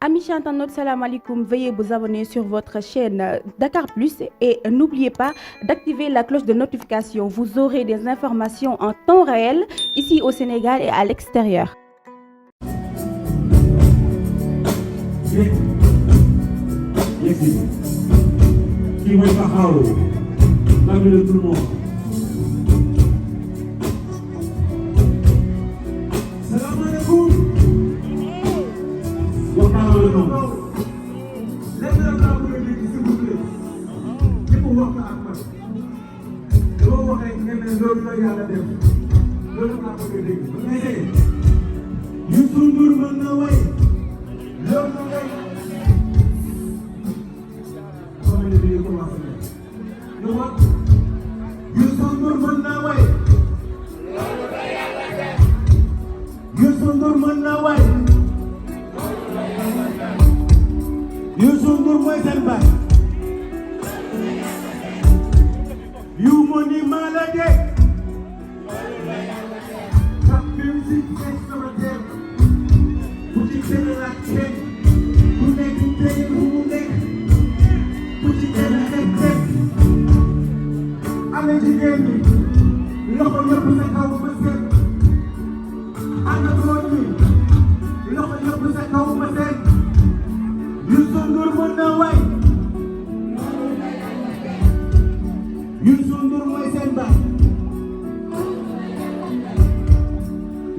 Amis internautes, salam alaikum. Veuillez vous abonner sur votre chaîne Dakar Plus et n'oubliez pas d'activer la cloche de notification. Vous aurez des informations en temps réel ici au Sénégal et à l'extérieur. Youssou Ndour mën na way loolu na way comme ni ñu commencé ñu wax Youssou Ndour mën na way loolu la Yàlla def Youssou Ndour mën na way loolu la Yàlla def Youssou Ndour mooy seen baay yu mo ni malade loolu la Yàlla def sa musique extraordinaire bu ci gën a laaj kenn bu nekk tey bu mu nekk bu ci gën a xeeb ale jigéen ñi loxo yëpp sa kaw ba seen ana góor ñi loxo yëpp sa kaw ba seen Youssou Ndour mën na way Youssou Ndour mooy seen baay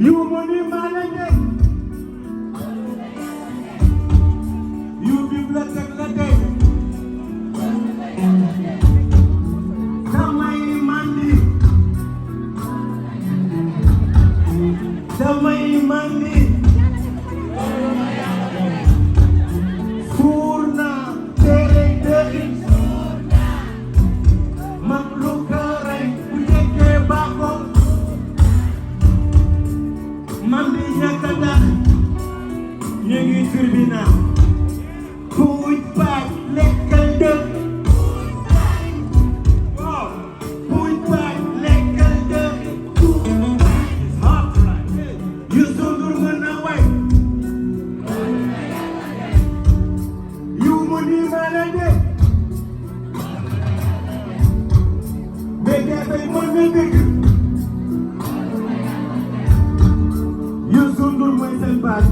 yu mo ni malade yu bibliothèque la tey damay mandi suur naa tere dëxi mag lu ko rey bu jekkee baaxoo mandi ñàkk a dax ñu ngi tribunal kuuj baaj lekkal dëkk waaw kuuj baaj lekkal dëkk Youssou Ndour mën na way yu mu ni malade béykat yi mën na dëkk Youssou Ndour mooy seen baay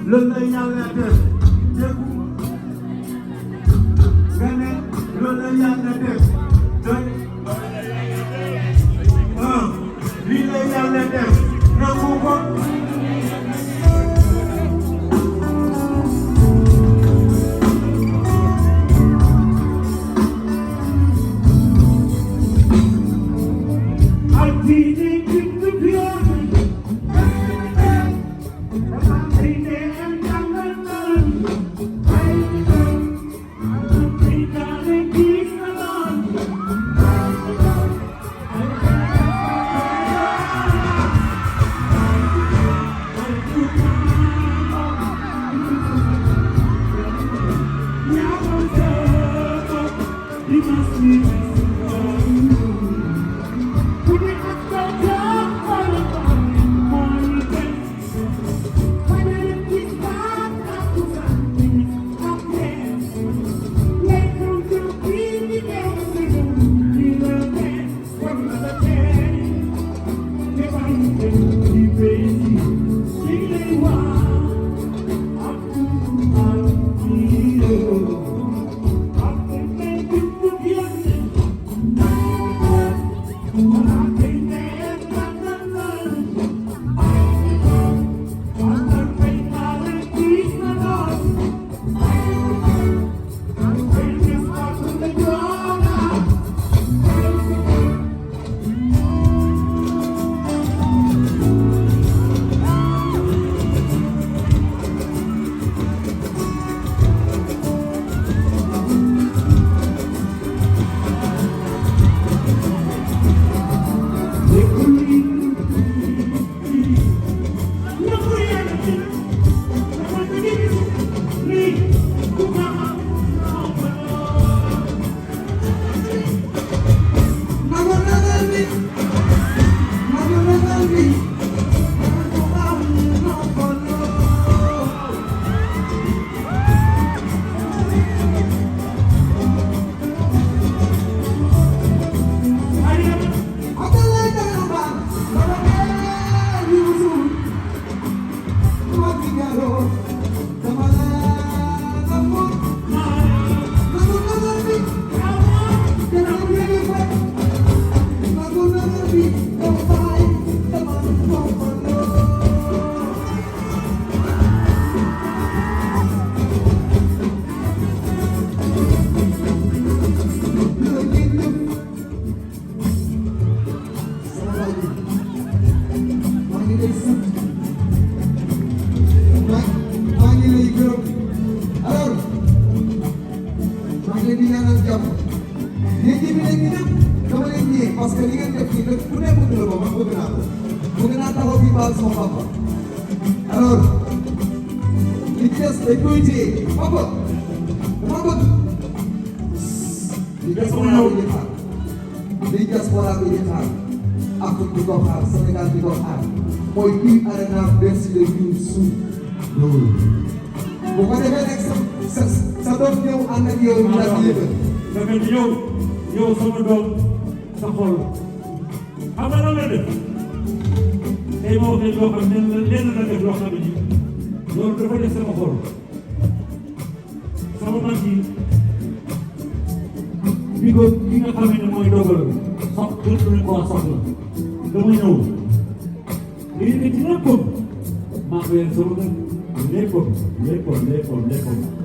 loolu la Yàlla def déggu nga ne loolu la Yàlla def lii la Yàlla def nangu ko gërëm alors maa ngi leen di ñaanal jàmm yéen ñi fi nekk ñëpp dama leen ñëwee parce que li ngeen def nii nag ku ne bëgg na ko man bëgg naa ko bëgg naa taxaw fii baal sama papa alors li ci des dañ koy téye papa dama bëgg li diaspora bi di xaar li diaspora bi di xaar Afrique di ko xaar Sénégal di ko xaar mooy kii arena Bercy de Youssou Ndour bu ko defee nag sa doom ñëw ànd ak yow ñu daal di yëgal dafa di yow sama doom sa xol xam nga lan la def tey ma waxee loo xam ne lenn la def loo xam ne nii loolu dafa def sama xol sama mag yi bi nga xam ne mooy dogal soxla ko soxla dama ñëw lii ne ci léppam maa ko yor sama léppam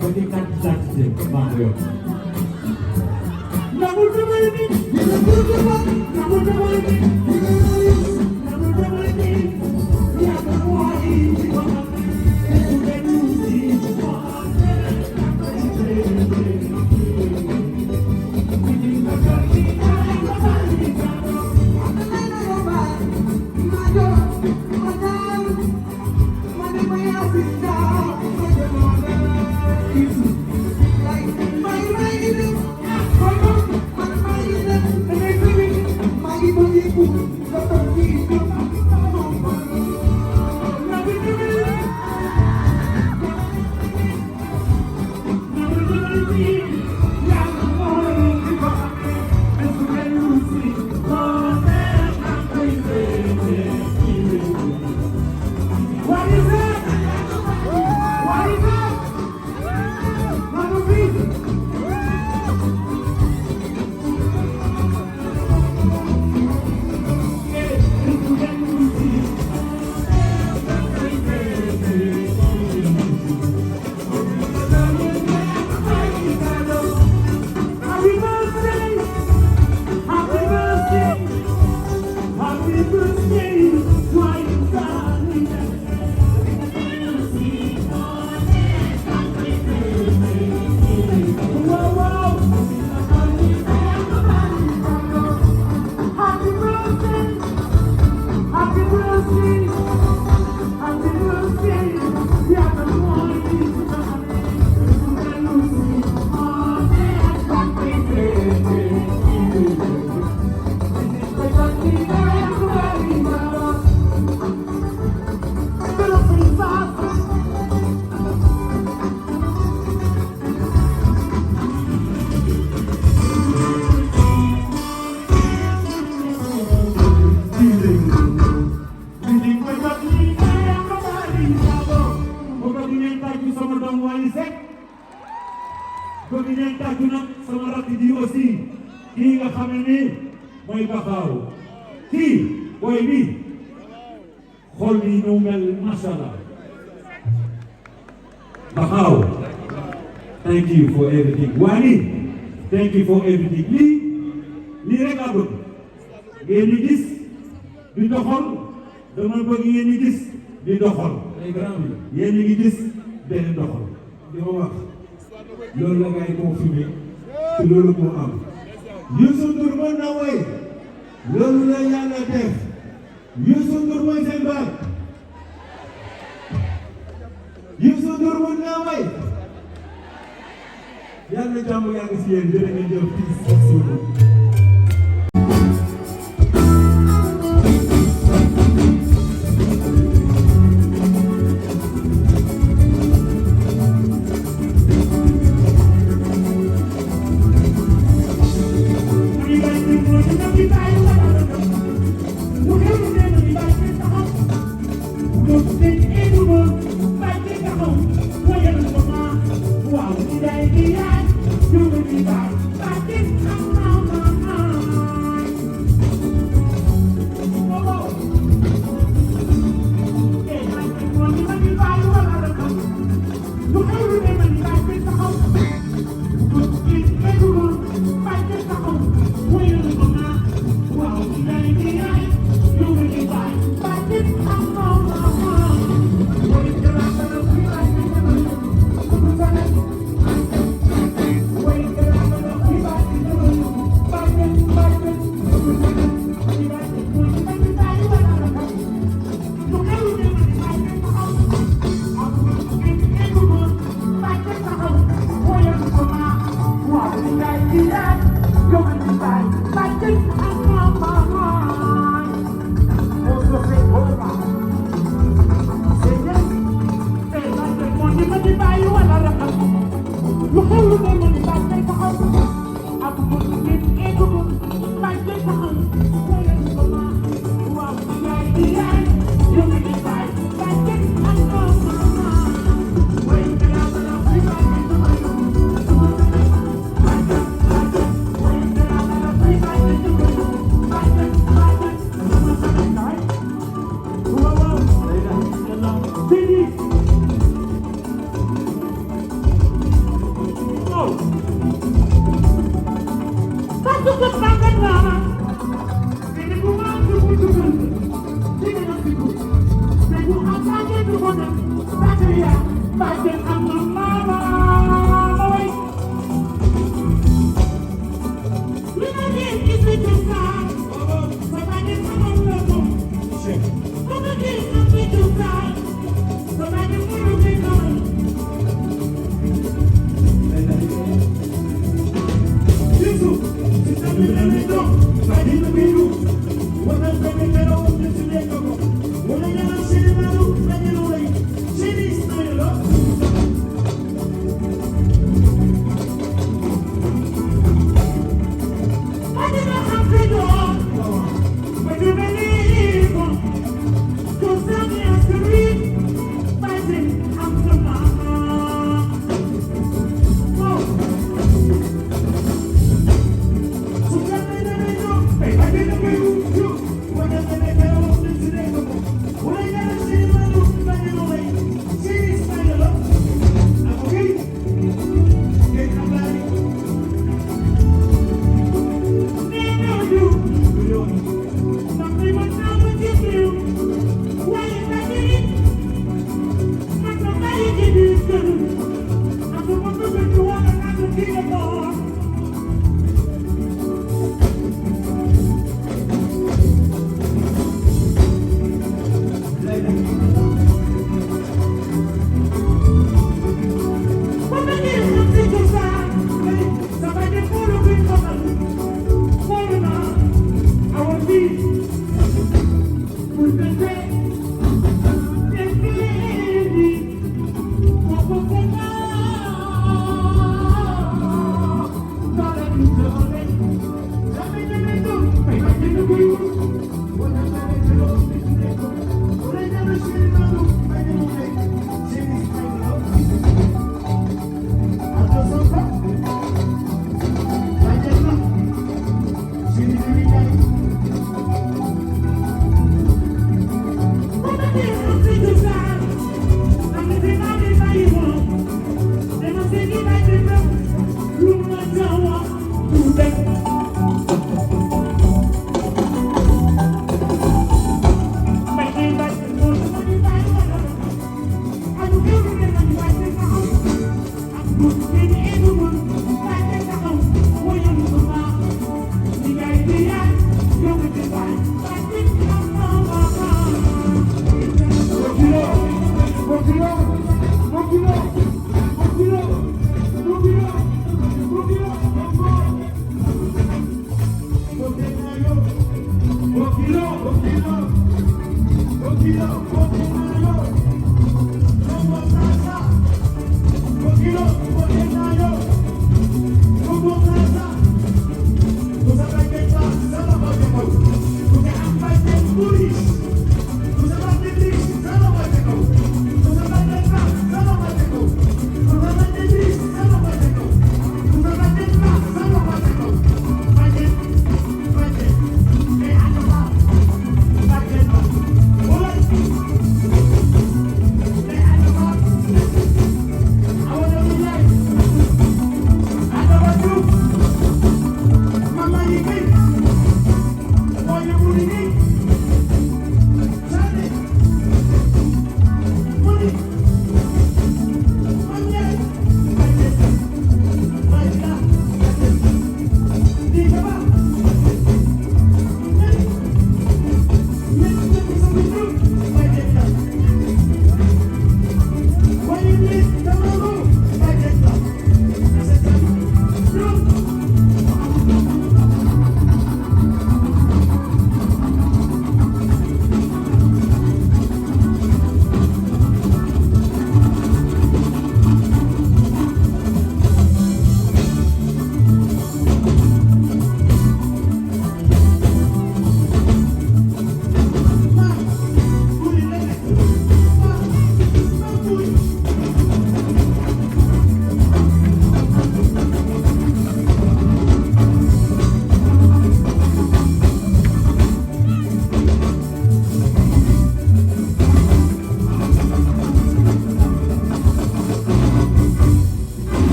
ba ci quantité maa ko yor nangul damay ni nangul damay ni nangul damay ni yaa ko waay ci ko xam ne su dee si Wally Séck bëgg ngeen tàggu nag sama rakk ji aussi kii nga xam ne nii mooy Bakaaw kii booy bi xool bi ñu mel macha allah Bakaaw thank you for everything Wally thank you for everything lii rek laa bëgg ngeen di gis di doxal dama bëgg ngeen di gis di doxal yéen ngi gis benn doxal li ma wax loolu la ngay confirmé te loolu moo am Youssou Ndour mën na woy loolu la yàlla def Youssou Ndour mooy seen baat Youssou Ndour mën na woy yàlla jàmm yàgg si yéen jërë ngeen jëf peace. Wow, today, yeah, you will be back in town. Tranquilo,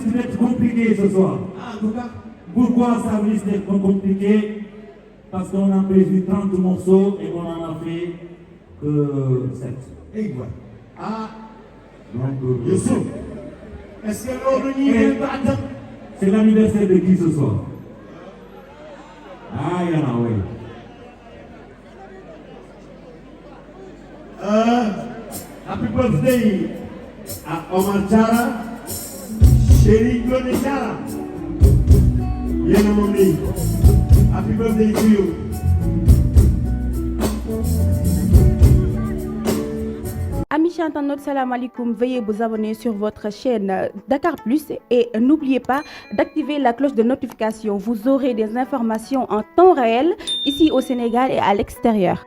risque d'être compliqué ce soir. Ah, en tout cas. Pourquoi ça risque d'être compliqué? Parce qu'on a prévu 30 morceaux et on en a fait que 7. Et voilà. Ah, Donc, Youssou, est-ce que l'on y va? c'est l'anniversaire de qui ce soir? Ah, il y en a, oui. Happy birthday à Omar Chara, Chéri Glone Chara. Yéen a moom nii. Happy birthday to you. Amis internautes, salam alaikum. Veuillez vous abonner sur votre chaîne Dakar Plus et n'oubliez pas d'activer la cloche de notification. Vous aurez des informations en temps réel ici au Sénégal et à l'extérieur.